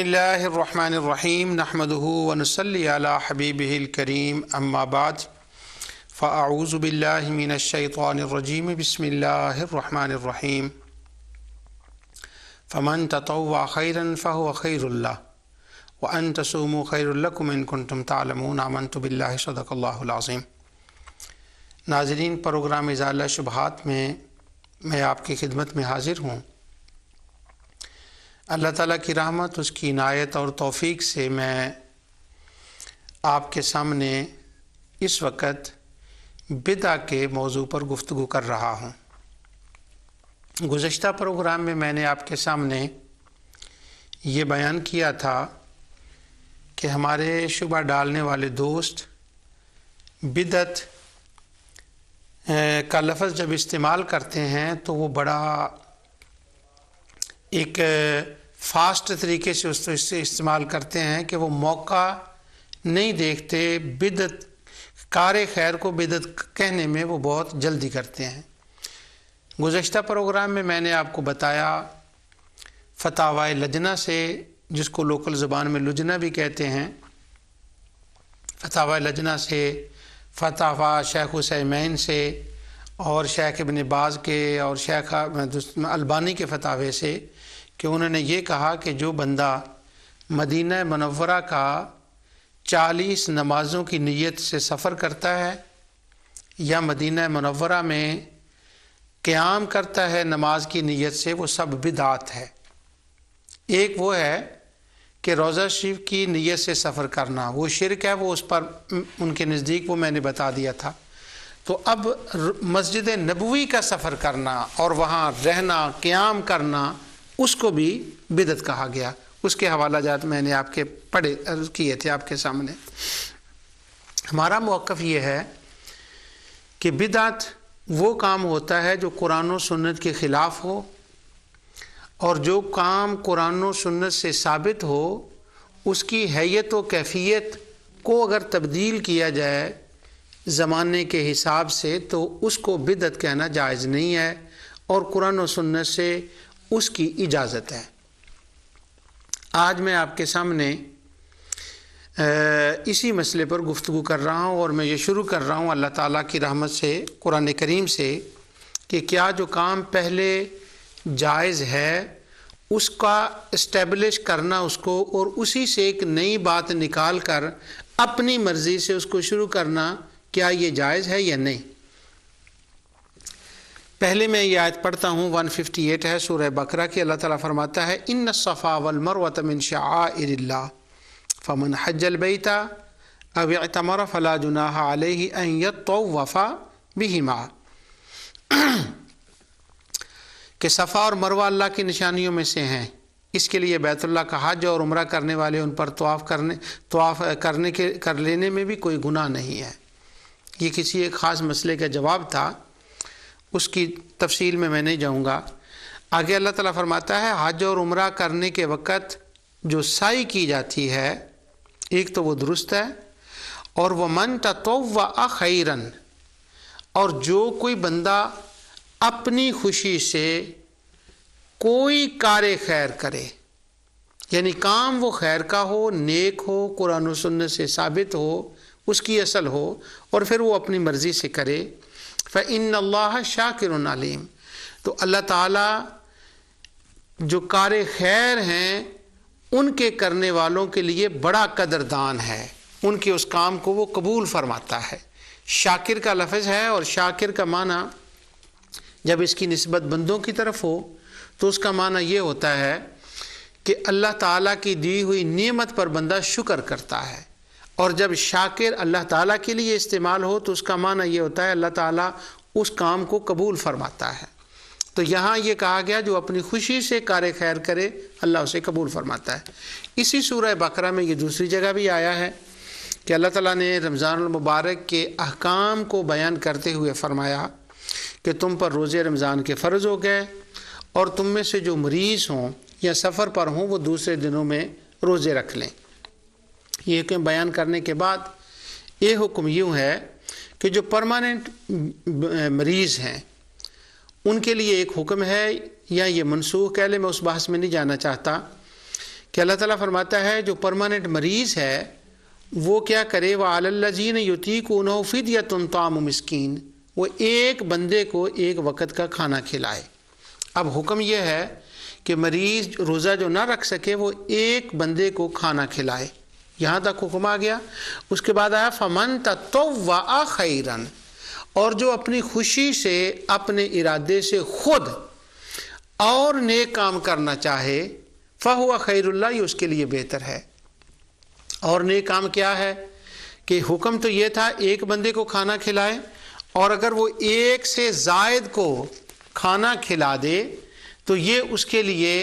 اللہ الرحمن الرحیم نحمدہ ونصلی علی حبیبہ الکریم اما بعد فاعوذ باللہ من الشیطان الرجیم بسم اللہ الرحمن الرحیم فمن تطوع خیرا فهو خیر اللہ وان تصوموا خیر لکم ان کنتم تعلمون آمنت باللہ صدق اللہ العظیم۔ ناظرین، پروگرام ازالہ شبہات میں آپ کی خدمت میں حاضر ہوں۔ اللہ تعالیٰ کی رحمت، اس کی عنایت اور توفیق سے میں آپ کے سامنے اس وقت بدع کے موضوع پر گفتگو کر رہا ہوں۔ گزشتہ پروگرام میں میں نے آپ کے سامنے یہ بیان کیا تھا کہ ہمارے شبہ ڈالنے والے دوست بدعت کا لفظ جب استعمال کرتے ہیں تو وہ بڑا ایک فاسٹ طریقے سے اس سے استعمال کرتے ہیں کہ وہ موقع نہیں دیکھتے، بدعت کار خیر کو بدعت کہنے میں وہ بہت جلدی کرتے ہیں۔ گزشتہ پروگرام میں میں نے آپ کو بتایا فتاوی لجنہ سے، جس کو لوکل زبان میں لجنہ بھی کہتے ہیں، فتاوی لجنہ سے، فتاوی شیخ عثیمین سے اور شیخ ابن باز کے اور شیخ البانی کے فتاوی سے، کہ انہوں نے یہ کہا کہ جو بندہ مدینہ منورہ کا 40 نمازوں کی نیت سے سفر کرتا ہے یا مدینہ منورہ میں قیام کرتا ہے نماز کی نیت سے، وہ سب بدعات ہے۔ ایک وہ ہے کہ روضہ شریف کی نیت سے سفر کرنا، وہ شرک ہے، وہ اس پر ان کے نزدیک وہ میں نے بتا دیا تھا۔ تو اب مسجد نبوی کا سفر کرنا اور وہاں رہنا، قیام کرنا، اس کو بھی بدعت کہا گیا۔ اس کے حوالہ جات میں نے آپ کے کیے تھے آپ کے سامنے۔ ہمارا موقف یہ ہے کہ بدعت وہ کام ہوتا ہے جو قرآن و سنت کے خلاف ہو، اور جو کام قرآن و سنت سے ثابت ہو اس کی حیت و کیفیت کو اگر تبدیل کیا جائے زمانے کے حساب سے تو اس کو بدعت کہنا جائز نہیں ہے، اور قرآن و سنت سے اس کی اجازت ہے۔ آج میں آپ کے سامنے اسی مسئلے پر گفتگو کر رہا ہوں، اور میں یہ شروع کر رہا ہوں اللہ تعالیٰ کی رحمت سے، قرآن کریم سے، کہ کیا جو کام پہلے جائز ہے اس کا اسٹیبلش کرنا اس کو، اور اسی سے ایک نئی بات نکال کر اپنی مرضی سے اس کو شروع کرنا، کیا یہ جائز ہے یا نہیں۔ پہلے میں یہ آیت پڑھتا ہوں، 158 ہے سورہ بقرہ کی۔ اللہ تعالیٰ فرماتا ہے ان الصفا والمروۃ من شعائر اللہ فمن حج البیت او اعتمر فلا جناح علیہ ان یطوف بہما، کہ صفا اور مروہ اللہ کی نشانیوں میں سے ہیں، اس کے لیے بیت اللہ کا حج اور عمرہ کرنے والے ان پر طواف کر لینے میں بھی کوئی گناہ نہیں ہے۔ یہ کسی ایک خاص مسئلے کا جواب تھا، اس کی تفصیل میں نہیں جاؤں گا۔ آگے اللہ تعالیٰ فرماتا ہے حج اور عمرہ کرنے کے وقت جو سعی کی جاتی ہے ایک تو وہ درست ہے، اور وہ من تطوع خیرن، اور جو کوئی بندہ اپنی خوشی سے کوئی کار خیر کرے، یعنی کام وہ خیر کا ہو، نیک ہو، قرآن و سنت سے ثابت ہو، اس کی اصل ہو، اور پھر وہ اپنی مرضی سے کرے، فَإِنَّ اللَّهَ شَاكِرٌ عَلِيمٌ، تو اللہ تعالیٰ جو کار خیر ہیں ان کے کرنے والوں کے لیے بڑا قدردان ہے، ان کے اس کام کو وہ قبول فرماتا ہے۔ شاکر کا لفظ ہے، اور شاکر کا معنی جب اس کی نسبت بندوں کی طرف ہو تو اس کا معنی یہ ہوتا ہے کہ اللہ تعالیٰ کی دی ہوئی نعمت پر بندہ شکر کرتا ہے، اور جب شاکر اللہ تعالیٰ کے لیے استعمال ہو تو اس کا معنی یہ ہوتا ہے اللہ تعالیٰ اس کام کو قبول فرماتا ہے۔ تو یہاں یہ کہا گیا جو اپنی خوشی سے کار خیر کرے اللہ اسے قبول فرماتا ہے۔ اسی سورہ بقرہ میں یہ دوسری جگہ بھی آیا ہے کہ اللہ تعالیٰ نے رمضان المبارک کے احکام کو بیان کرتے ہوئے فرمایا کہ تم پر روزے رمضان کے فرض ہو گئے، اور تم میں سے جو مریض ہوں یا سفر پر ہوں وہ دوسرے دنوں میں روزے رکھ لیں۔ یہ حکم بیان کرنے کے بعد یہ حکم یوں ہے کہ جو پرماننٹ مریض ہیں ان کے لیے ایک حکم ہے، یا یہ منسوخ کہہ لیں، میں اس بحث میں نہیں جانا چاہتا، کہ اللہ تعالیٰ فرماتا ہے جو پرماننٹ مریض ہے وہ کیا کرے، وَعَلَى الَّذِينَ يُطِيقُونَهُ فِدْيَةٌ طَعَامُ مسکین، وہ ایک بندے کو ایک وقت کا کھانا کھلائے۔ اب حکم یہ ہے کہ مریض روزہ جو نہ رکھ سکے وہ ایک بندے کو کھانا کھلائے، یہاں تک حکم آ گیا۔ اس کے بعد آیا فَمَن تَطَوَّعَ خَيْرًا، اور جو اپنی خوشی سے اپنے ارادے سے خود اور نیک کام کرنا چاہے، فَهُوَ خَيْرُ اللَّهِ، یہ اس کے لیے بہتر ہے۔ اور نیک کام کیا ہے کہ حکم تو یہ تھا ایک بندے کو کھانا کھلائے، اور اگر وہ ایک سے زائد کو کھانا کھلا دے تو یہ اس کے لیے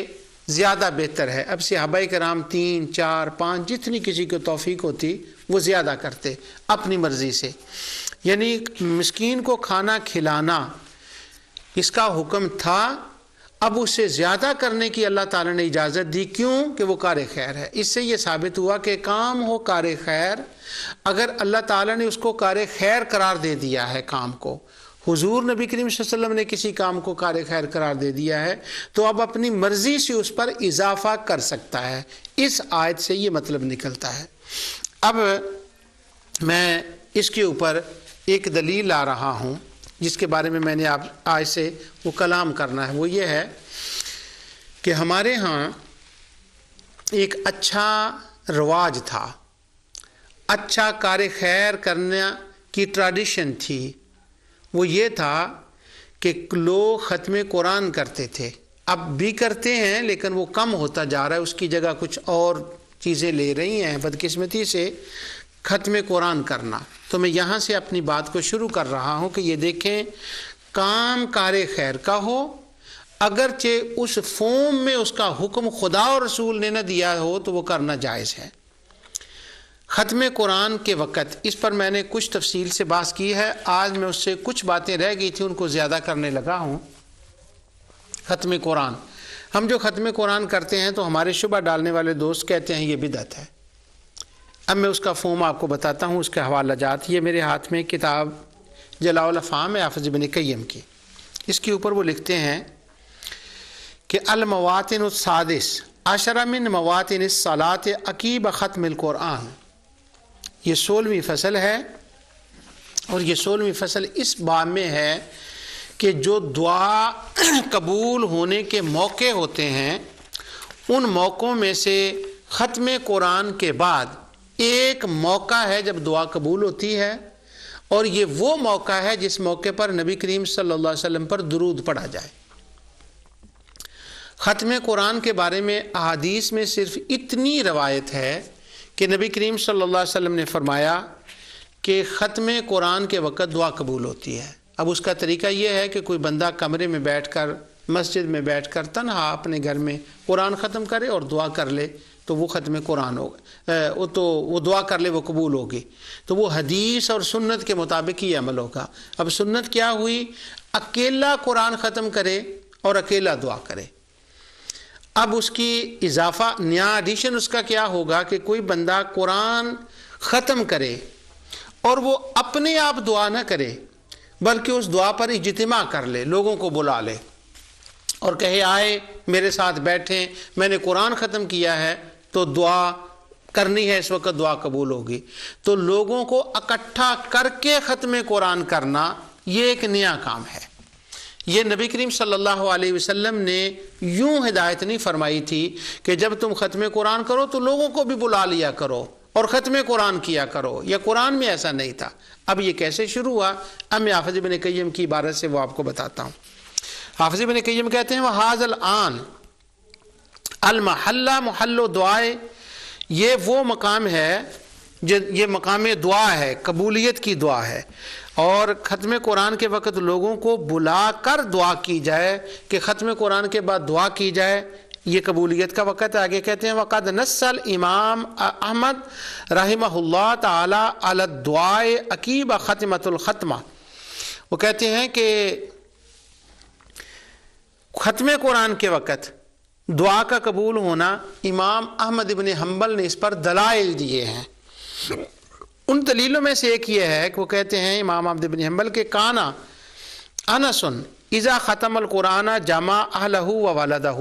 زیادہ بہتر ہے۔ اب صحابہ کرام 3 4 5 جتنی کسی کو توفیق ہوتی وہ زیادہ کرتے اپنی مرضی سے، یعنی مسکین کو کھانا کھلانا اس کا حکم تھا، اب اس سے زیادہ کرنے کی اللہ تعالیٰ نے اجازت دی، کیوں کہ وہ کار خیر ہے۔ اس سے یہ ثابت ہوا کہ کام ہو کار خیر، اگر اللہ تعالیٰ نے اس کو کار خیر قرار دے دیا ہے کام کو، حضور نبی کریم صلی اللہ علیہ وسلم نے کسی کام کو کار خیر قرار دے دیا ہے، تو اب اپنی مرضی سے اس پر اضافہ کر سکتا ہے۔ اس آیت سے یہ مطلب نکلتا ہے۔ اب میں اس کے اوپر ایک دلیل لا رہا ہوں جس کے بارے میں نے آج سے وہ کلام کرنا ہے، وہ یہ ہے کہ ہمارے ہاں ایک اچھا رواج تھا، اچھا کار خیر کرنے کی ٹریڈیشن تھی، وہ یہ تھا کہ لوگ ختم قرآن کرتے تھے، اب بھی کرتے ہیں لیکن وہ کم ہوتا جا رہا ہے، اس کی جگہ کچھ اور چیزیں لے رہی ہیں بدقسمتی سے ختم قرآن کرنا۔ تو میں یہاں سے اپنی بات کو شروع کر رہا ہوں کہ یہ دیکھیں کام کار خیر کا ہو، اگرچہ اس فارم میں اس کا حکم خدا اور رسول نے نہ دیا ہو تو وہ کرنا جائز ہے۔ ختم قرآن کے وقت اس پر میں نے کچھ تفصیل سے بات کی ہے، آج میں اس سے کچھ باتیں رہ گئی تھی ان کو زیادہ کرنے لگا ہوں۔ ختم قرآن، ہم جو ختم قرآن کرتے ہیں تو ہمارے شبہ ڈالنے والے دوست کہتے ہیں یہ بدعت ہے۔ اب میں اس کا فارم آپ کو بتاتا ہوں، اس کے حوالہ جات، یہ میرے ہاتھ میں کتاب جلاء الافہام ہے حافظ ابن قیم کی، اس کے اوپر وہ لکھتے ہیں کہ المواطن السادس عشر من مواطن الصلاۃ عقیب ختم القرآن، یہ 16ویں فصل ہے، اور یہ 16ویں فصل اس باب میں ہے کہ جو دعا قبول ہونے کے موقع ہوتے ہیں ان موقعوں میں سے ختم قرآن کے بعد ایک موقع ہے جب دعا قبول ہوتی ہے، اور یہ وہ موقع ہے جس موقع پر نبی کریم صلی اللہ علیہ وسلم پر درود پڑھا جائے۔ ختم قرآن کے بارے میں احادیث میں صرف اتنی روایت ہے کہ نبی کریم صلی اللہ علیہ وسلم نے فرمایا کہ ختم قرآن کے وقت دعا قبول ہوتی ہے۔ اب اس کا طریقہ یہ ہے کہ کوئی بندہ کمرے میں بیٹھ کر، مسجد میں بیٹھ کر تنہا اپنے گھر میں قرآن ختم کرے اور دعا کر لے تو وہ ختم قرآن ہوگا، تو وہ دعا کر لے وہ قبول ہوگی، تو وہ حدیث اور سنت کے مطابق ہی عمل ہوگا۔ اب سنت کیا ہوئی؟ اکیلا قرآن ختم کرے اور اکیلا دعا کرے۔ اب اس کی اضافہ نیا ایڈیشن اس کا کیا ہوگا کہ کوئی بندہ قرآن ختم کرے اور وہ اپنے آپ دعا نہ کرے بلکہ اس دعا پر اجتماع کر لے، لوگوں کو بلا لے اور کہے آئے میرے ساتھ بیٹھیں، میں نے قرآن ختم کیا ہے تو دعا کرنی ہے، اس وقت دعا قبول ہوگی۔ تو لوگوں کو اکٹھا کر کے ختم قرآن کرنا یہ ایک نیا کام ہے۔ یہ نبی کریم صلی اللہ علیہ وسلم نے یوں ہدایت نہیں فرمائی تھی کہ جب تم ختم قرآن کرو تو لوگوں کو بھی بلا لیا کرو اور ختم قرآن کیا کرو، یا قرآن میں ایسا نہیں تھا۔ اب یہ کیسے شروع ہوا؟ اب میں حافظ ابن قیم کی عبارت سے وہ آپ کو بتاتا ہوں۔ حافظ ابن قیم کہتے ہیں وَهَذَا الْآنَ المحلہ محل دعائے، یہ وہ مقام ہے، یہ مقام دعا ہے، قبولیت کی دعا ہے، اور ختم قرآن کے وقت لوگوں کو بلا کر دعا کی جائے کہ ختم قرآن کے بعد دعا کی جائے، یہ قبولیت کا وقت ہے۔ آگے کہتے ہیں وَقَدْ نَصَّ الْإِمَامُ احمد رحمہ اللہ تعالی علی الدعاء عقیب ختمۃ الختمہ، وہ کہتے ہیں کہ ختم قرآن کے وقت دعا کا قبول ہونا امام احمد ابن حنبل نے اس پر دلائل دیے ہیں۔ ان دلیلوں میں سے ایک یہ ہے کہ وہ کہتے ہیں امام احمد ابن حنبل کے کانا انس اذا ختم القرآن جمع اہلہ و ولدہ،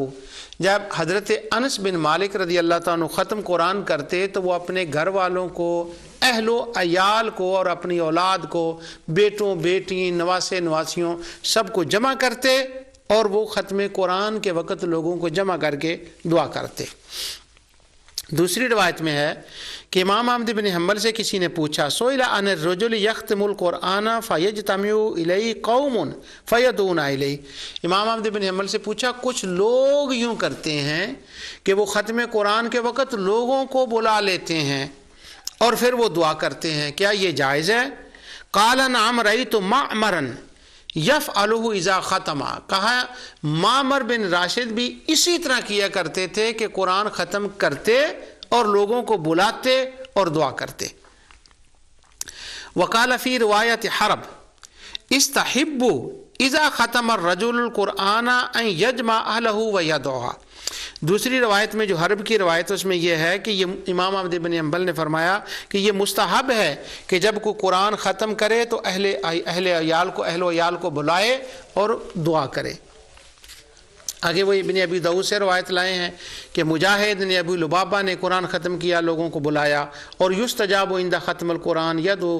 جب حضرت انس بن مالک رضی اللہ تعالیٰ عنہ ختم قرآن کرتے تو وہ اپنے گھر والوں کو، اہل و عیال کو اور اپنی اولاد کو، بیٹوں بیٹی نواسے نواسیوں سب کو جمع کرتے اور وہ ختم قرآن کے وقت لوگوں کو جمع کر کے دعا کرتے۔ دوسری روایت میں ہے کہ امام احمد بن حنبل سے کسی نے پوچھا، سئل عن الرجل یختم القرآن فیجتمع الیہ قوم فیدعون الیہ، امام احمد بن حنبل سے پوچھا کچھ لوگ یوں کرتے ہیں کہ وہ ختم قرآن کے وقت لوگوں کو بلا لیتے ہیں اور پھر وہ دعا کرتے ہیں، کیا یہ جائز ہے؟ قال نعم رأیت معمرا یفعلہ اذا ختم، کہا معمر بن راشد بھی اسی طرح کیا کرتے تھے کہ قرآن ختم کرتے اور لوگوں کو بلاتے اور دعا کرتے۔ وقال فی روایت حرب استحب اذا ختم الرجل القرآن ان یجمع اہلہ ویدعوہ، دوسری روایت میں جو حرب کی روایت اس میں یہ ہے کہ یہ امام احمد بن حنبل نے فرمایا کہ یہ مستحب ہے کہ جب کوئی قرآن ختم کرے تو اہل عیال کو بلائے اور دعا کرے۔ آگے وہ ابن ابی داؤد سے روایت لائے ہیں کہ مجاہد نے ابو لبابہ نے قرآن ختم کیا، لوگوں کو بلایا، اور یستجاب عند ختم القرآن یدعو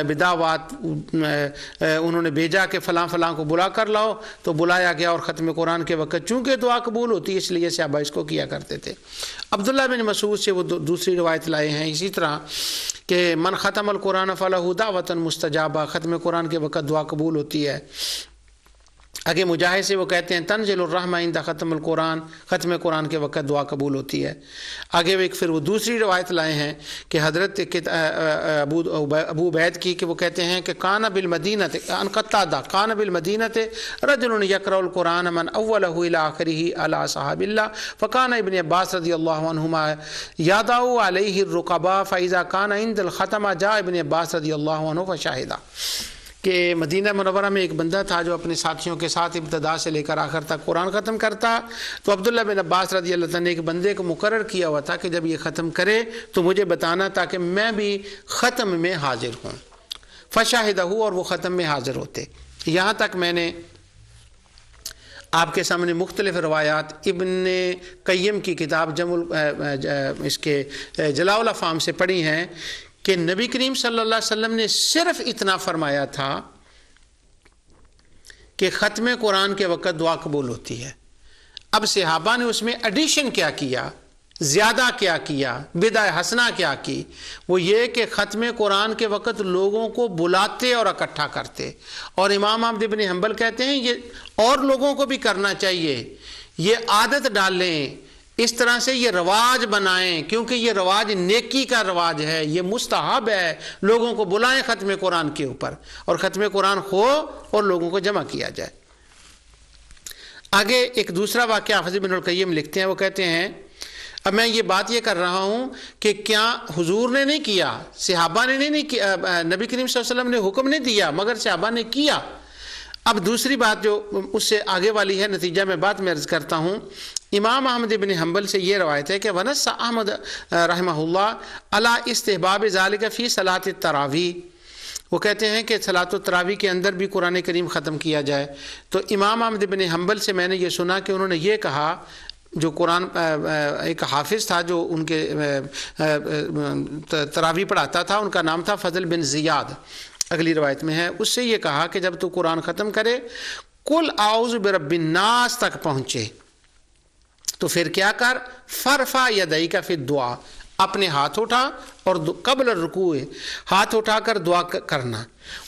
بدعوات، انہوں نے بھیجا کہ فلاں فلاں کو بلا کر لاؤ، تو بلایا گیا اور ختم قرآن کے وقت چونکہ دعا قبول ہوتی ہے اس لیے صحابہ اس کو کیا کرتے تھے۔ عبداللہ بن مسعود سے وہ دوسری روایت لائے ہیں اسی طرح کہ من ختم القرآن فلہ دعوۃ مستجابہ، ختم قرآن کے وقت دعا قبول ہوتی ہے۔ آگے مجاہد سے وہ کہتے ہیں تنزل الرحمہ عند ختم القرآن، ختم قرآن کے وقت دعا قبول ہوتی ہے۔ آگے ایک پھر وہ دوسری روایت لائے ہیں کہ حضرت ابو عبید کی کہ وہ کہتے ہیں کہ کان بالمدینہ ان قتادہ کان بالمدینہ رجل یقرأ القرآن من اولہ الی آخرہ علی صحاب اللہ فکان ابن عباس رضی اللہ عنہما یدعو علیہ الرقباء فاذا کان عند الختمہ جاء ابن عباس رضی اللہ عنہ فشاہدہ، کہ مدینہ منورہ میں ایک بندہ تھا جو اپنے ساتھیوں کے ساتھ ابتدا سے لے کر آخر تک قرآن ختم کرتا، تو عبداللہ بن عباس رضی اللہ عنہ نے ایک بندے کو مقرر کیا ہوا تھا کہ جب یہ ختم کرے تو مجھے بتانا تاکہ میں بھی ختم میں حاضر ہوں، فشاہدہ، اور وہ ختم میں حاضر ہوتے۔ یہاں تک میں نے آپ کے سامنے مختلف روایات ابن قیم کی کتاب اس کے جلاء الافہام سے پڑھی ہیں کہ نبی کریم صلی اللہ علیہ وسلم نے صرف اتنا فرمایا تھا کہ ختم قرآن کے وقت دعا قبول ہوتی ہے۔ اب صحابہ نے اس میں ایڈیشن کیا کیا، زیادہ کیا کیا، بدع حسنہ کیا کی، وہ یہ کہ ختم قرآن کے وقت لوگوں کو بلاتے اور اکٹھا کرتے، اور امام احمد بن حنبل کہتے ہیں یہ اور لوگوں کو بھی کرنا چاہیے، یہ عادت ڈالیں، اس طرح سے یہ رواج بنائیں، کیونکہ یہ رواج نیکی کا رواج ہے، یہ مستحب ہے، لوگوں کو بلائیں ختم قرآن کے اوپر، اور ختم قرآن ہو اور لوگوں کو جمع کیا جائے۔ آگے ایک دوسرا واقعہ حافظ ابن القیم لکھتے ہیں، وہ کہتے ہیں اب میں یہ بات یہ کر رہا ہوں کہ کیا حضور نے نہیں کیا، صحابہ نے نہیں کیا، نبی کریم صلی اللہ علیہ وسلم نے حکم نہیں دیا مگر صحابہ نے کیا۔ اب دوسری بات جو اس سے آگے والی ہے، نتیجہ میں بات میں عرض کرتا ہوں، امام احمد بن حنبل سے یہ روایت ہے کہ ونص احمد رحمہ اللہ علی استحباب ذالک فی صلاۃ التراویح، وہ کہتے ہیں کہ صلاۃ التراویح کے اندر بھی قرآن کریم ختم کیا جائے۔ تو امام احمد بن حنبل سے میں نے یہ سنا کہ انہوں نے یہ کہا، جو قرآن ایک حافظ تھا جو ان کے تراویح پڑھاتا تھا، ان کا نام تھا فضل بن زیاد، اگلی روایت میں ہے، اس سے یہ کہا کہ جب تو قرآن ختم کرے قل اعوذ برب الناس تک پہنچے تو پھر کیا کر، فرفع یدیک فی الدعاء، اپنے ہاتھ اٹھا اور قبل الرکوع ہاتھ اٹھا کر دعا کرنا۔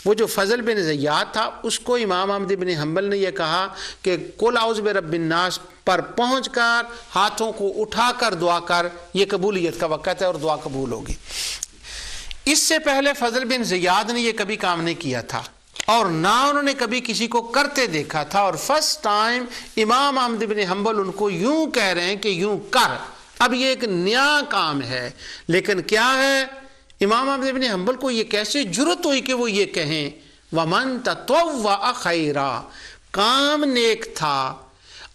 وہ جو فضل بن زیاد تھا اس کو امام احمد بن حنبل نے یہ کہا کہ قل اعوذ برب الناس پر پہنچ کر ہاتھوں کو اٹھا کر دعا کر، یہ قبولیت کا وقت ہے اور دعا قبول ہوگی۔ اس سے پہلے فضل بن زیاد نے یہ کبھی کام نہیں کیا تھا اور نہ انہوں نے کبھی کسی کو کرتے دیکھا تھا، اور فرسٹ ٹائم امام احمد بن حنبل ان کو یوں کہہ رہے ہیں کہ یوں کر۔ اب یہ ایک نیا کام ہے، لیکن کیا ہے، امام احمد بن حنبل کو یہ کیسے جرت ہوئی کہ وہ یہ کہیں وَمَن تَطَوَّعَ خَيْرًا، کام نیک تھا،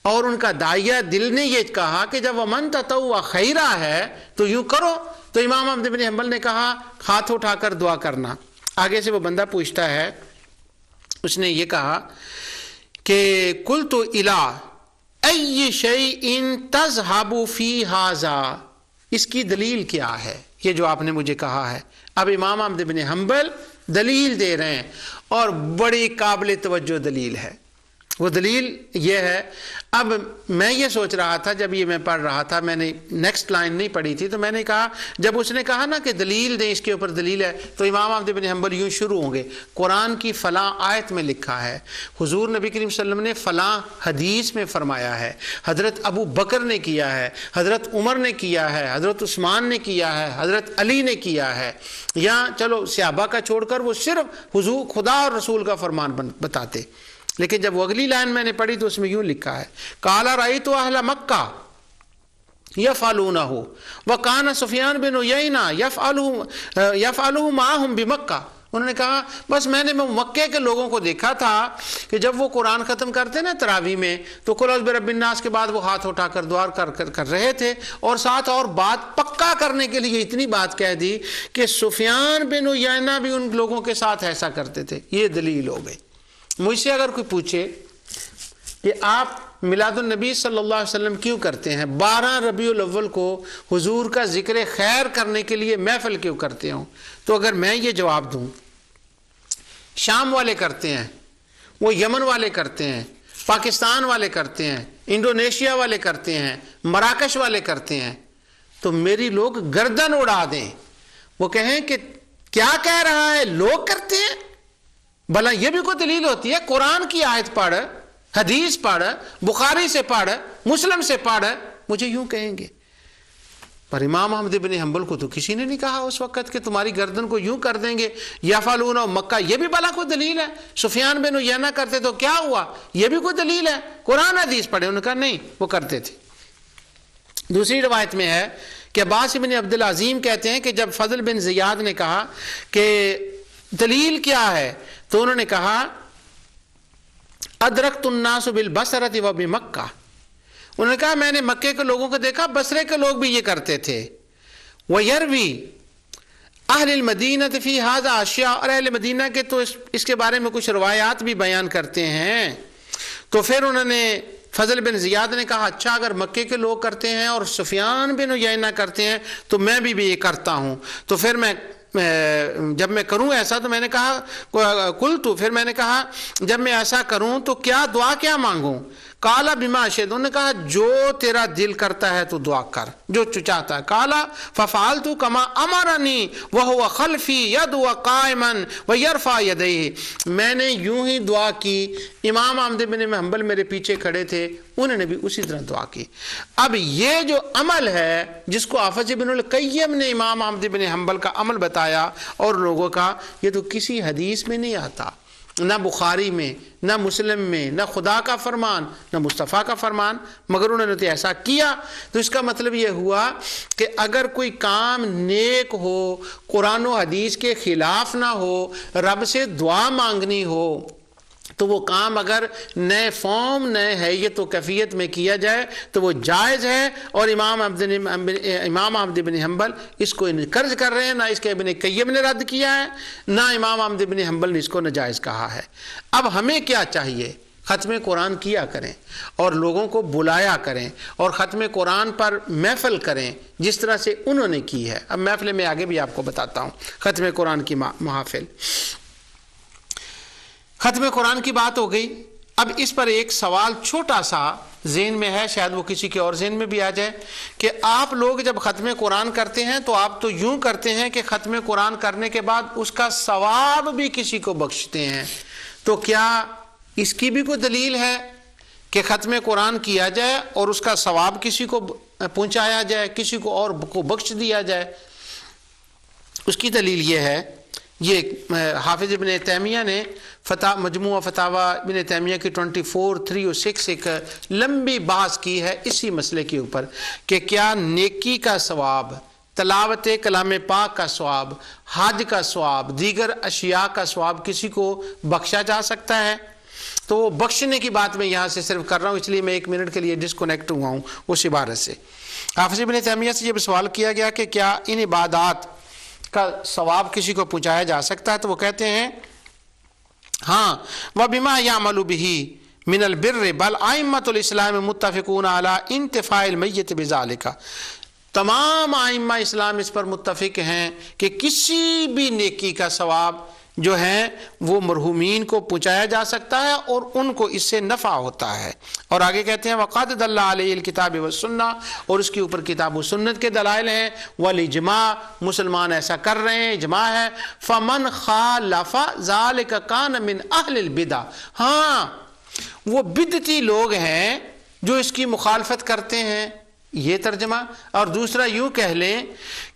اور ان کا داعیہ دل نے یہ کہا کہ جب وَمَن تَطَوَّعَ خَيْرًا ہے تو یوں کرو۔ تو امام احمد بن حنبل نے کہا ہاتھ اٹھا کر دعا کرنا۔ آگے سے وہ بندہ پوچھتا ہے، اس نے یہ کہا کہ قلت الا ای شیء تذهب فی ھذا، اس کی دلیل کیا ہے، یہ جو آپ نے مجھے کہا ہے۔ اب امام احمد بن حنبل دلیل دے رہے ہیں، اور بڑی قابل توجہ دلیل ہے۔ وہ دلیل یہ ہے، اب میں یہ سوچ رہا تھا جب یہ میں پڑھ رہا تھا، میں نے نیکسٹ لائن نہیں پڑھی تھی، تو میں نے کہا جب اس نے کہا نا کہ دلیل دیں، اس کے اوپر دلیل ہے، تو امام احمد بن حنبل یوں شروع ہوں گے، قرآن کی فلاں آیت میں لکھا ہے، حضور نبی کریم صلی اللہ علیہ وسلم نے فلاں حدیث میں فرمایا ہے، حضرت ابو بکر نے کیا ہے، حضرت عمر نے کیا ہے، حضرت عثمان نے کیا ہے، حضرت علی نے کیا ہے، یا چلو صحابہ کا چھوڑ کر وہ صرف حضور خدا اور رسول کا فرمان بتاتے۔ لیکن جب وہ اگلی لائن میں نے پڑھی تو اس میں یوں لکھا ہے، قال رأیت اہل مکہ یفعلونہ وکان سفیان بن عیینہ یفعلہ معہم بمکہ۔ انہوں نے کہا بس میں نے مکے کے لوگوں کو دیکھا تھا کہ جب وہ قرآن ختم کرتے نا تراویح میں، تو قل اعوذ برب الناس کے بعد وہ ہاتھ اٹھا کر دعا کر رہے تھے، اور ساتھ اور بات پکا کرنے کے لیے اتنی بات کہہ دی کہ سفیان بن عیینہ بھی ان لوگوں کے ساتھ ایسا کرتے تھے۔ یہ دلیل ہو گئی۔ مجھ سے اگر کوئی پوچھے کہ آپ میلاد النبی صلی اللہ علیہ وسلم کیوں کرتے ہیں، 12 ربیع الاول کو حضور کا ذکر خیر کرنے کے لیے محفل کیوں کرتے ہوں، تو اگر میں یہ جواب دوں، شام والے کرتے ہیں، وہ یمن والے کرتے ہیں، پاکستان والے کرتے ہیں، انڈونیشیا والے کرتے ہیں، مراکش والے کرتے ہیں، تو میری لوگ گردن اڑا دیں، وہ کہیں کہ کیا کہہ رہا ہے، لوگ کرتے ہیں؟ بھلا یہ بھی کوئی دلیل ہوتی ہے؟ قرآن کی آیت پڑھ، حدیث پڑھ، بخاری سے پڑھ، مسلم سے پڑھ، مجھے یوں کہیں گے۔ پر امام احمد بن حنبل کو تو کسی نے نہیں کہا اس وقت کہ تمہاری گردن کو یوں کر دیں گے، یفعلون مکہ، یہ بھی بھلا کوئی دلیل ہے؟ سفیان بن عیینہ کرتے تو کیا ہوا، یہ بھی کوئی دلیل ہے؟ قرآن حدیث پڑھے، انہوں نے کہا نہیں وہ کرتے تھے۔ دوسری روایت میں ہے کہ عباس بن عبد العظیم کہتے ہیں کہ جب فضل بن زیاد نے کہا کہ دلیل کیا ہے، تو انہوں نے کہا ادرکت الناس بالبصرۃ و بمکہ، انہوں نے کہا میں نے مکے کے لوگوں کو دیکھا، بصرے کے لوگ بھی یہ کرتے تھے۔ وَيَرْوِي اہل المدینہ فی ھذا اشیاء، اور اہل مدینہ کے تو اس کے بارے میں کچھ روایات بھی بیان کرتے ہیں۔ تو پھر انہوں نے فضل بن زیاد نے کہا اچھا اگر مکے کے لوگ کرتے ہیں اور سفیان بن عیینہ کرتے ہیں تو میں بھی یہ کرتا ہوں، تو پھر جب میں کروں ایسا، تو میں نے کہا قلت، پھر میں نے کہا جب میں ایسا کروں تو کیا دعا کیا مانگوں؟ کالا بما شئت، انہوں نے کہا جو تیرا دل کرتا ہے تو دعا کر، جو چاہتا ہے۔ کالا ففعلت کما امرنی وهو خلفی یدعو قائما ویرفع یدیہ، میں نے یوں ہی دعا کی، امام احمد بن حنبل میرے پیچھے کھڑے تھے، انہوں نے بھی اسی طرح دعا کی۔ اب یہ جو عمل ہے جس کو حافظ ابن القیم نے امام احمد بن حنبل کا عمل بتایا اور لوگوں کا، یہ تو کسی حدیث میں نہیں آتا، نہ بخاری میں، نہ مسلم میں، نہ خدا کا فرمان، نہ مصطفیٰ کا فرمان، مگر انہوں نے تو ایسا کیا۔ تو اس کا مطلب یہ ہوا کہ اگر کوئی کام نیک ہو، قرآن و حدیث کے خلاف نہ ہو، رب سے دعا مانگنی ہو، تو وہ کام اگر نئے فارم، نئے حیت و کیفیت میں کیا جائے تو وہ جائز ہے، اور امام احمد بن حنبل اس کو انکرج کر رہے ہیں، نہ اس کے ابن قیم نے رد کیا ہے، نہ امام احمد بن حنبل نے اس کو ناجائز کہا ہے۔ اب ہمیں کیا چاہیے؟ ختم قرآن کیا کریں اور لوگوں کو بلایا کریں اور ختم قرآن پر محفل کریں جس طرح سے انہوں نے کی ہے۔ اب محفل میں آگے بھی آپ کو بتاتا ہوں ختم قرآن کی محافل۔ ختم قرآن کی بات ہو گئی، اب اس پر ایک سوال چھوٹا سا ذہن میں ہے، شاید وہ کسی کے اور ذہن میں بھی آ جائے، کہ آپ لوگ جب ختم قرآن کرتے ہیں تو آپ تو یوں کرتے ہیں کہ ختم قرآن کرنے کے بعد اس کا ثواب بھی کسی کو بخشتے ہیں، تو کیا اس کی بھی کوئی دلیل ہے کہ ختم قرآن کیا جائے اور اس کا ثواب کسی کو پہنچایا جائے، کسی کو اور کو بخش دیا جائے؟ اس کی دلیل یہ ہے، یہ حافظ ابن تیمیہ نے مجموعہ فتاوی ابن تیمیہ کی 24/306 ایک لمبی بحث کی ہے اسی مسئلے کے اوپر کہ کیا نیکی کا ثواب، تلاوت کلام پاک کا ثواب، حج کا ثواب، دیگر اشیاء کا ثواب کسی کو بخشا جا سکتا ہے؟ تو وہ بخشنے کی بات میں یہاں سے صرف کر رہا ہوں، اس لیے میں 1 منٹ کے لیے ڈسکنیکٹ ہوا ہوں اس عبارت سے۔ حافظ ابن تیمیہ سے جب سوال کیا گیا کہ کیا ان عبادات کا ثواب کسی کو پہنچایا جا سکتا ہے، تو وہ کہتے ہیں ہاں، وَبِمَا يَعْمَلُ بِهِ من البر بل ائمۃ الاسلام متفقون علی انتفاع المیت بذالک، تمام ائمہ اسلام اس پر متفق ہیں کہ کسی بھی نیکی کا ثواب جو ہے وہ مرحومین کو پہنچایا جا سکتا ہے اور ان کو اس سے نفع ہوتا ہے۔ اور آگے کہتے ہیں وقد دل علیہ الکتاب والسنہ، اور اس کے اوپر کتاب و سنت کے دلائل ہیں، والاجماع، مسلمان ایسا کر رہے ہیں، اجماع ہے۔ فمن خالف ذلک کان من اہل البدع، ہاں وہ بدعتی لوگ ہیں جو اس کی مخالفت کرتے ہیں، یہ ترجمہ۔ اور دوسرا یوں کہہ لیں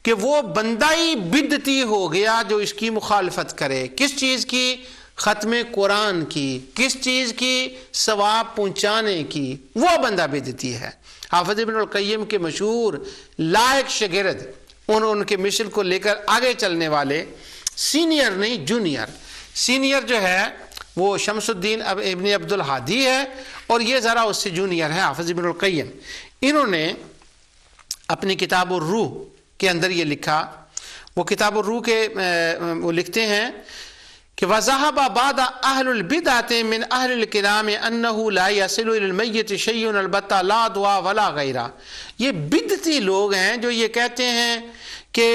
کہ وہ بندہ ہی بدعتی ہو گیا جو اس کی مخالفت کرے۔ کس چیز کی؟ ختم قرآن کی، کس چیز کی؟ ثواب پہنچانے کی، وہ بندہ بدعتی ہے۔ حافظ ابن القیم کے مشہور لائق شاگرد، ان کے مشن کو لے کر آگے چلنے والے، سینئر نہیں جونیئر، سینئر جو ہے وہ شمس الدین ابن عبد الہادی ہے، اور یہ ذرا اس سے جونیئر ہے حافظ ابن القیم۔ انہوں نے اپنی کتاب الروح کے اندر یہ لکھا، وہ کتاب الروح کے وہ لکھتے ہیں کہ وَذَهَبَ بَعْضُ أَهْلِ الْبِدْعَةِ مِنْ أَهْلِ الْكِرَامِ أَنَّهُ لَا يَصِلُ إِلَى الْمَيِّتِ شَيْءٌ الْبَتَّ لَا دُعَاء وَلَا غَيْرَهُ۔ یہ بدعتی لوگ ہیں جو یہ کہتے ہیں کہ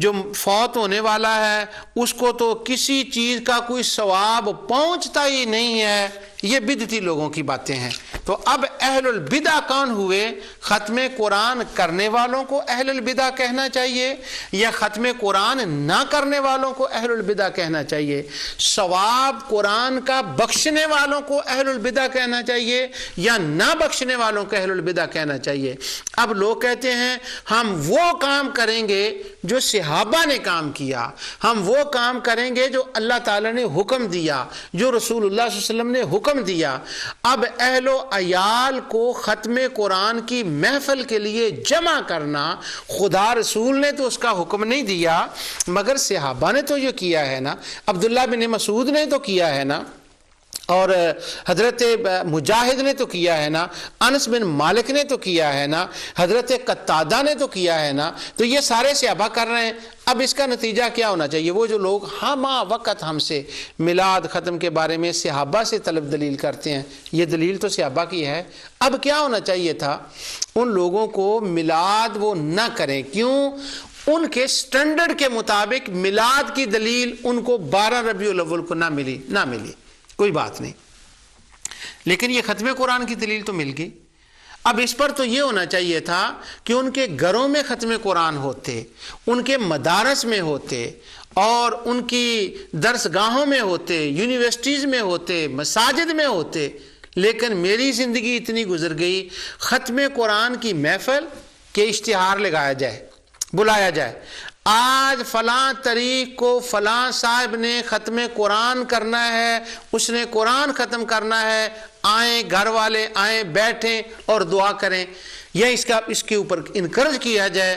جو فوت ہونے والا ہے اس کو تو کسی چیز کا کوئی ثواب پہنچتا ہی نہیں ہے، یہ بدعتی لوگوں کی باتیں ہیں۔ تو اب اہل البدع کون ہوئے؟ ختم قرآن کرنے والوں کو اہل البدع کہنا چاہیے یا ختم قرآن نہ کرنے والوں کو اہل البدع کہنا چاہیے؟ ثواب قرآن کا بخشنے والوں کو اہل البدع کہنا چاہیے یا نہ بخشنے والوں کو اہل البدع کہنا چاہیے؟ اب لوگ کہتے ہیں ہم وہ کام کریں گے جو صحابہ نے کام کیا، ہم وہ کام کریں گے جو اللہ تعالیٰ نے حکم دیا، جو رسول اللہ صلی اللہ علیہ وسلم نے حکم دیا۔ اب اہل و عیال کو ختم قرآن کی محفل کے لیے جمع کرنا، خدا رسول نے تو اس کا حکم نہیں دیا، مگر صحابہ نے تو یہ کیا ہے نا، عبداللہ بن مسعود نے تو کیا ہے نا، اور حضرت مجاہد نے تو کیا ہے نا، انس بن مالک نے تو کیا ہے نا، حضرت قتادہ نے تو کیا ہے نا، تو یہ سارے صحابہ کر رہے ہیں۔ اب اس کا نتیجہ کیا ہونا چاہیے؟ وہ جو لوگ ہمہ وقت ہم سے میلاد ختم کے بارے میں صحابہ سے طلب دلیل کرتے ہیں، یہ دلیل تو صحابہ کی ہے۔ اب کیا ہونا چاہیے تھا؟ ان لوگوں کو میلاد وہ نہ کریں، کیوں؟ ان کے سٹینڈرڈ کے مطابق میلاد کی دلیل ان کو 12 ربیع الاول کو نہ ملی، کوئی بات نہیں، لیکن یہ ختم قرآن کی دلیل تو مل گئی۔ اب اس پر تو یہ ہونا چاہیے تھا کہ ان کے گھروں میں ختم قرآن ہوتے، ان کے مدارس میں ہوتے، اور ان کی درس گاہوں میں ہوتے، یونیورسٹیز میں ہوتے، مساجد میں ہوتے، لیکن میری زندگی اتنی گزر گئی ختم قرآن کی محفل کے اشتہار لگایا جائے، بلایا جائے، آج فلاں تاریخ کو فلاں صاحب نے ختم قرآن کرنا ہے، اس نے قرآن ختم کرنا ہے، آئیں گھر والے آئیں بیٹھیں اور دعا کریں، یا اس کے اوپر انکرج کیا جائے۔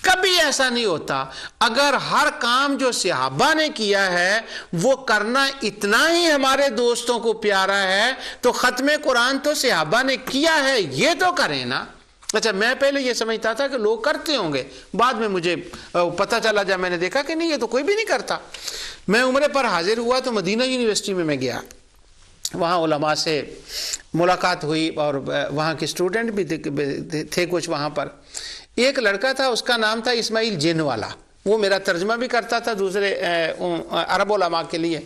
کبھی ایسا نہیں ہوتا۔ اگر ہر کام جو صحابہ نے کیا ہے وہ کرنا اتنا ہی ہمارے دوستوں کو پیارا ہے تو ختم قرآن تو صحابہ نے کیا ہے، یہ تو کریں نا۔ اچھا، میں پہلے یہ سمجھتا تھا کہ لوگ کرتے ہوں گے، بعد میں مجھے پتہ چلا جب میں نے دیکھا کہ نہیں، یہ تو کوئی بھی نہیں کرتا۔ میں عمرے پر حاضر ہوا تو مدینہ یونیورسٹی میں گیا، وہاں علماء سے ملاقات ہوئی اور وہاں کے اسٹوڈنٹ بھی تھے کچھ وہاں پر۔ ایک لڑکا تھا، اس کا نام تھا اسماعیل جین والا، وہ میرا ترجمہ بھی کرتا تھا دوسرے عرب علماء کے لیے،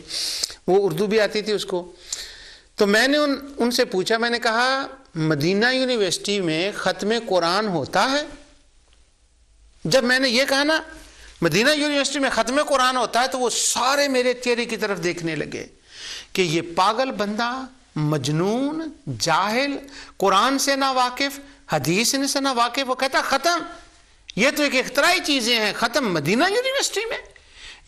وہ اردو بھی آتی تھی اس کو۔ تو میں نے ان سے پوچھا، میں نے کہا مدینہ یونیورسٹی میں ختم قرآن ہوتا ہے؟ جب میں نے یہ کہا نا مدینہ یونیورسٹی میں ختم قرآن ہوتا ہے تو وہ سارے میرے چہرے کی طرف دیکھنے لگے کہ یہ پاگل بندہ، مجنون، جاہل، قرآن سے نہ واقف، حدیث سے نہ واقف، وہ کہتا ختم، یہ تو ایک اختراعی چیزیں ہیں، ختم مدینہ یونیورسٹی میں؟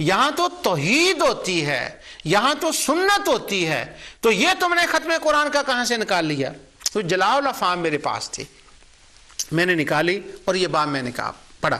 یہاں تو توحید ہوتی ہے، یہاں تو سنت ہوتی ہے، تو یہ تم نے ختم قرآن کا کہاں سے نکال لیا؟ تو جلاء الافہام میرے پاس تھی، میں نے نکالی اور یہ بات میں نے کہا پڑھا۔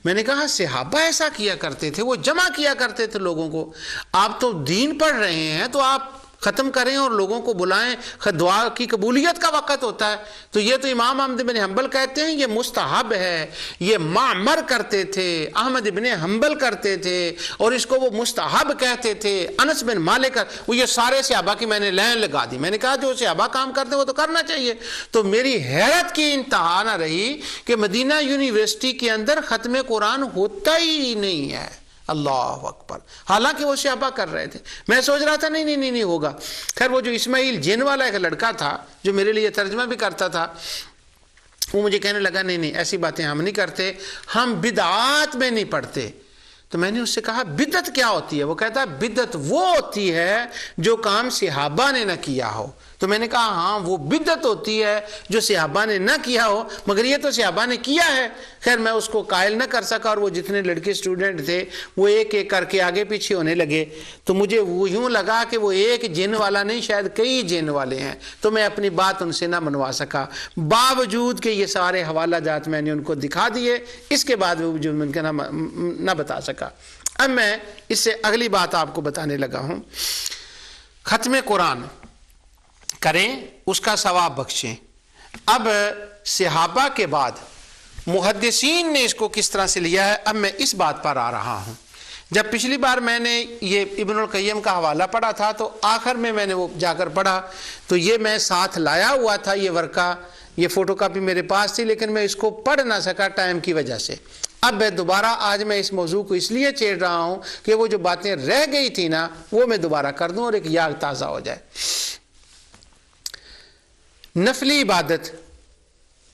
میں نے کہا صحابہ ایسا کیا کرتے تھے، وہ جمع کیا کرتے تھے لوگوں کو، آپ تو دین پڑھ رہے ہیں تو آپ ختم کریں اور لوگوں کو بلائیں. دعا کی قبولیت کا وقت ہوتا ہے. تو یہ تو امام احمد بن حنبل کہتے ہیں یہ مستحب ہے. یہ معمر کرتے تھے, احمد بن حنبل کرتے تھے, اور اس کو وہ مستحب کہتے تھے. انس بن مالک, وہ یہ سارے صحابہ کی میں نے لائن لگا دی. میں نے کہا جو صحابہ کام کرتے وہ تو کرنا چاہیے. تو میری حیرت کی انتہا نہ رہی کہ مدینہ یونیورسٹی کے اندر ختم قرآن ہوتا ہی نہیں ہے. اللہ اکبر. حالانکہ وہ صحابہ کر رہے تھے. میں سوچ رہا تھا نہیں ہوگا. خیر وہ جو اسماعیل جن والا ایک لڑکا تھا جو میرے لیے ترجمہ بھی کرتا تھا, وہ مجھے کہنے لگا نہیں ایسی باتیں ہم نہیں کرتے, ہم بدعات میں نہیں پڑھتے. تو میں نے اس سے کہا بدعت کیا ہوتی ہے؟ وہ کہتا ہے بدعت وہ ہوتی ہے جو کام صحابہ نے نہ کیا ہو. تو میں نے کہا ہاں وہ بدعت ہوتی ہے جو صحابہ نے نہ کیا ہو, مگر یہ تو صحابہ نے کیا ہے. خیر میں اس کو قائل نہ کر سکا, اور وہ جتنے لڑکے سٹوڈنٹ تھے وہ ایک ایک کر کے آگے پیچھے ہونے لگے. تو مجھے وہ یوں لگا کہ وہ ایک جن والا نہیں, شاید کئی جن والے ہیں. تو میں اپنی بات ان سے نہ منوا سکا, باوجود کہ یہ سارے حوالہ جات میں نے ان کو دکھا دیے. اس کے بعد وہ جو من کا نہ بتا سکا. اب میں اس سے اگلی بات آپ کو بتانے لگا ہوں. ختم قرآن کریں, اس کا ثواب بخشیں. اب صحابہ کے بعد محدثین نے اس کو کس طرح سے لیا ہے, اب میں اس بات پر آ رہا ہوں. جب پچھلی بار میں نے یہ ابن القیم کا حوالہ پڑھا تھا تو آخر میں نے وہ جا کر پڑھا, تو یہ میں ساتھ لایا ہوا تھا یہ ورقہ, یہ فوٹو کاپی میرے پاس تھی, لیکن میں اس کو پڑھ نہ سکا ٹائم کی وجہ سے. اب دوبارہ آج میں اس موضوع کو اس لیے چھیڑ رہا ہوں کہ وہ جو باتیں رہ گئی تھی نا وہ میں دوبارہ کر دوں اور ایک یاد تازہ ہو جائے. نفلی عبادت,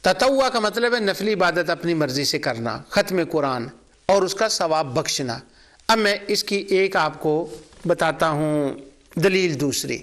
تطوع کا مطلب ہے نفلی عبادت اپنی مرضی سے کرنا, ختم قرآن اور اس کا ثواب بخشنا. اب میں اس کی ایک آپ کو بتاتا ہوں دلیل دوسری.